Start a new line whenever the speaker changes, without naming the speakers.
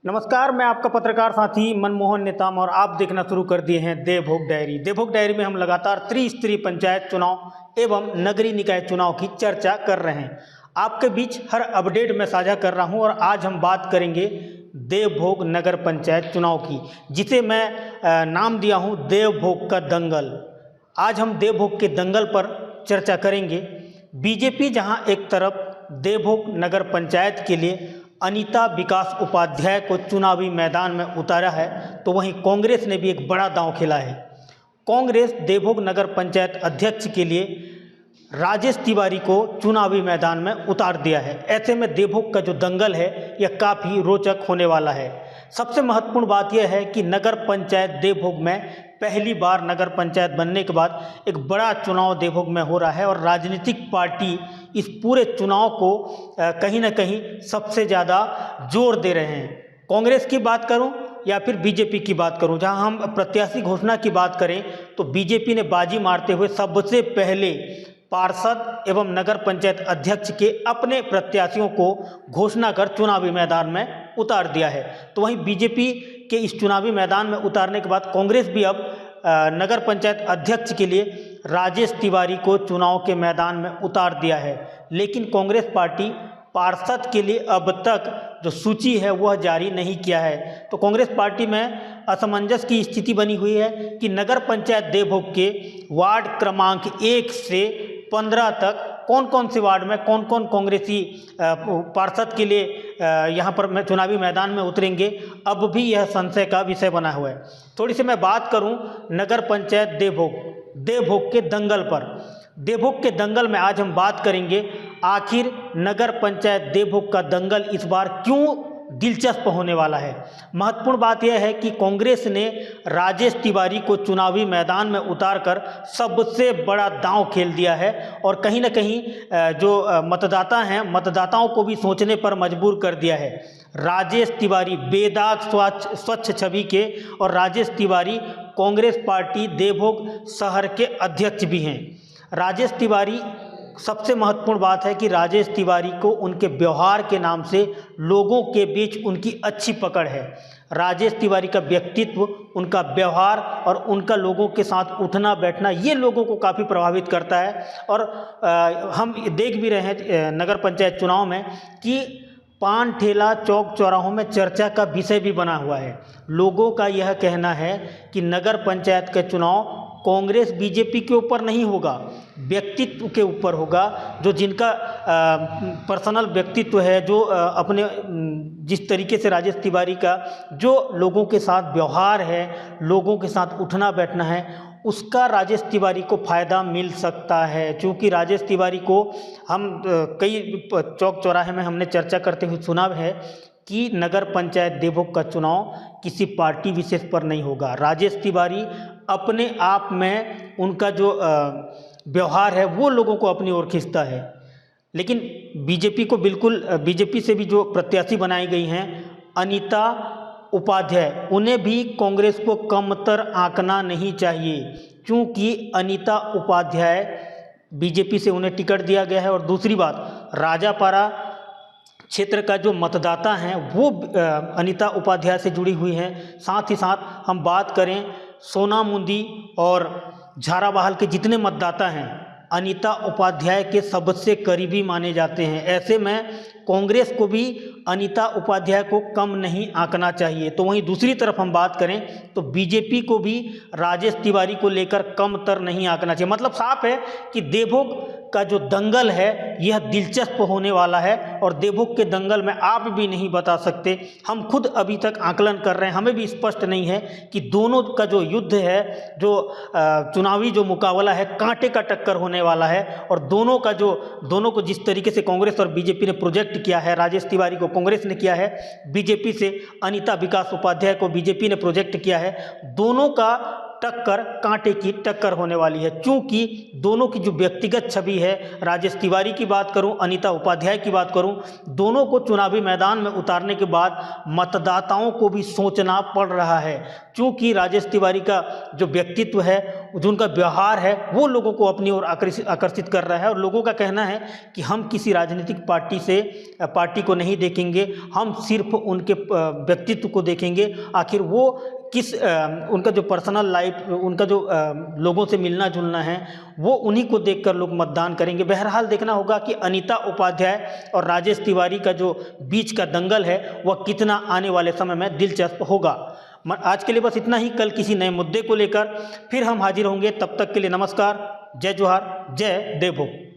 नमस्कार, मैं आपका पत्रकार साथी मनमोहन नेताम और आप देखना शुरू कर दिए हैं देवभोग डायरी। देवभोग डायरी में हम लगातार त्रिस्तरीय पंचायत चुनाव एवं नगरीय निकाय चुनाव की चर्चा कर रहे हैं। आपके बीच हर अपडेट मैं साझा कर रहा हूं और आज हम बात करेंगे देवभोग नगर पंचायत चुनाव की, जिसे मैं नाम दिया हूं देवभोग का दंगल। आज हम देवभोग के दंगल पर चर्चा करेंगे। बीजेपी जहां एक तरफ देवभोग नगर पंचायत के लिए अनीता विकास उपाध्याय को चुनावी मैदान में उतारा है, तो वहीं कांग्रेस ने भी एक बड़ा दांव खेला है। कांग्रेस देवभोग नगर पंचायत अध्यक्ष के लिए राजेश तिवारी को चुनावी मैदान में उतार दिया है। ऐसे में देवभोग का जो दंगल है यह काफ़ी रोचक होने वाला है। सबसे महत्वपूर्ण बात यह है कि नगर पंचायत देवभोग में पहली बार नगर पंचायत बनने के बाद एक बड़ा चुनाव देवभोग में हो रहा है और राजनीतिक पार्टी इस पूरे चुनाव को कहीं ना कहीं सबसे ज़्यादा जोर दे रहे हैं। कांग्रेस की बात करूं या फिर बीजेपी की बात करूं, जहां हम प्रत्याशी घोषणा की बात करें तो बीजेपी ने बाजी मारते हुए सबसे पहले पार्षद एवं नगर पंचायत अध्यक्ष के अपने प्रत्याशियों को घोषणा कर चुनावी मैदान में उतार दिया है। तो वहीं बीजेपी के इस चुनावी मैदान में उतारने के बाद कांग्रेस भी अब नगर पंचायत अध्यक्ष के लिए राजेश तिवारी को चुनाव के मैदान में उतार दिया है। लेकिन कांग्रेस पार्टी पार्षद के लिए अब तक जो सूची है वह जारी नहीं किया है। तो कांग्रेस पार्टी में असमंजस की स्थिति बनी हुई है कि नगर पंचायत देवभोग के वार्ड क्रमांक 1 से 15 तक कौन कौन से वार्ड में कौन कौन कांग्रेसी पार्षद के लिए यहाँ पर चुनावी मैदान में उतरेंगे, अब भी यह संशय का विषय बना हुआ है। थोड़ी सी मैं बात करूँ नगर पंचायत देवभोग के दंगल पर। देवभोग के दंगल में आज हम बात करेंगे आखिर नगर पंचायत देवभोग का दंगल इस बार क्यों दिलचस्प होने वाला है। महत्वपूर्ण बात यह है कि कांग्रेस ने राजेश तिवारी को चुनावी मैदान में उतारकर सबसे बड़ा दांव खेल दिया है और कहीं ना कहीं जो मतदाता हैं मतदाताओं को भी सोचने पर मजबूर कर दिया है। राजेश तिवारी बेदाग स्वच्छ छवि के और राजेश तिवारी कांग्रेस पार्टी देवभोग शहर के अध्यक्ष भी हैं। राजेश तिवारी, सबसे महत्वपूर्ण बात है कि राजेश तिवारी को उनके व्यवहार के नाम से लोगों के बीच उनकी अच्छी पकड़ है। राजेश तिवारी का व्यक्तित्व, उनका व्यवहार और उनका लोगों के साथ उठना बैठना ये लोगों को काफ़ी प्रभावित करता है। और हम देख भी रहे हैं नगर पंचायत चुनाव में कि पान ठेला चौक चौराहों में चर्चा का विषय भी बना हुआ है। लोगों का यह कहना है कि नगर पंचायत का चुनाव कांग्रेस बीजेपी के ऊपर नहीं होगा, व्यक्तित्व के ऊपर होगा। जो जिनका पर्सनल व्यक्तित्व है, जो अपने जिस तरीके से राजेश तिवारी का जो लोगों के साथ व्यवहार है, लोगों के साथ उठना बैठना है, उसका राजेश तिवारी को फ़ायदा मिल सकता है। क्योंकि राजेश तिवारी को हम कई चौक चौराहे में हमने चर्चा करते हुए सुना है कि नगर पंचायत देवभोग का चुनाव किसी पार्टी विशेष पर नहीं होगा। राजेश तिवारी अपने आप में उनका जो व्यवहार है वो लोगों को अपनी ओर खींचता है। लेकिन बीजेपी को बिल्कुल, बीजेपी से भी जो प्रत्याशी बनाई गई हैं अनीता उपाध्याय, उन्हें भी कांग्रेस को कमतर आंकना नहीं चाहिए, क्योंकि अनीता उपाध्याय बीजेपी से उन्हें टिकट दिया गया है। और दूसरी बात, राजापारा क्षेत्र का जो मतदाता हैं वो अनीता उपाध्याय से जुड़ी हुई हैं। साथ ही साथ हम बात करें सोनामुंदी और झाराबहाल के जितने मतदाता हैं अनीता उपाध्याय के सबसे करीबी माने जाते हैं। ऐसे में कांग्रेस को भी अनीता उपाध्याय को कम नहीं आंकना चाहिए। तो वहीं दूसरी तरफ हम बात करें तो बीजेपी को भी राजेश तिवारी को लेकर कमतर नहीं आंकना चाहिए। मतलब साफ है कि देवभोग का जो दंगल है यह दिलचस्प होने वाला है और देवभोग के दंगल में आप भी नहीं बता सकते, हम खुद अभी तक आकलन कर रहे हैं, हमें भी स्पष्ट नहीं है कि दोनों का जो युद्ध है, जो चुनावी जो मुकाबला है, कांटे का टक्कर होने वाला है। और दोनों को जिस तरीके से कांग्रेस और बीजेपी ने प्रोजेक्ट किया है, राजेश तिवारी को कांग्रेस ने किया है, बीजेपी से अनीता विकास उपाध्याय को बीजेपी ने प्रोजेक्ट किया है, दोनों का टक्कर कांटे की टक्कर होने वाली है, क्योंकि दोनों की जो व्यक्तिगत छवि है, राजेश तिवारी की बात करूं, अनीता उपाध्याय की बात करूं, दोनों को चुनावी मैदान में उतारने के बाद मतदाताओं को भी सोचना पड़ रहा है, क्योंकि राजेश तिवारी का जो व्यक्तित्व है, जो उनका व्यवहार है, वो लोगों को अपनी ओर आकर्षित कर रहा है। और लोगों का कहना है कि हम किसी राजनीतिक पार्टी को नहीं देखेंगे, हम सिर्फ उनके व्यक्तित्व को देखेंगे। आखिर वो उनका जो पर्सनल लाइफ, उनका जो लोगों से मिलना जुलना है, वो उन्हीं को देखकर लोग मतदान करेंगे। बहरहाल देखना होगा कि अनीता उपाध्याय और राजेश तिवारी का जो बीच का दंगल है वह कितना आने वाले समय में दिलचस्प होगा। आज के लिए बस इतना ही। कल किसी नए मुद्दे को लेकर फिर हम हाजिर होंगे। तब तक के लिए नमस्कार, जय जोहार, जय देवभोग।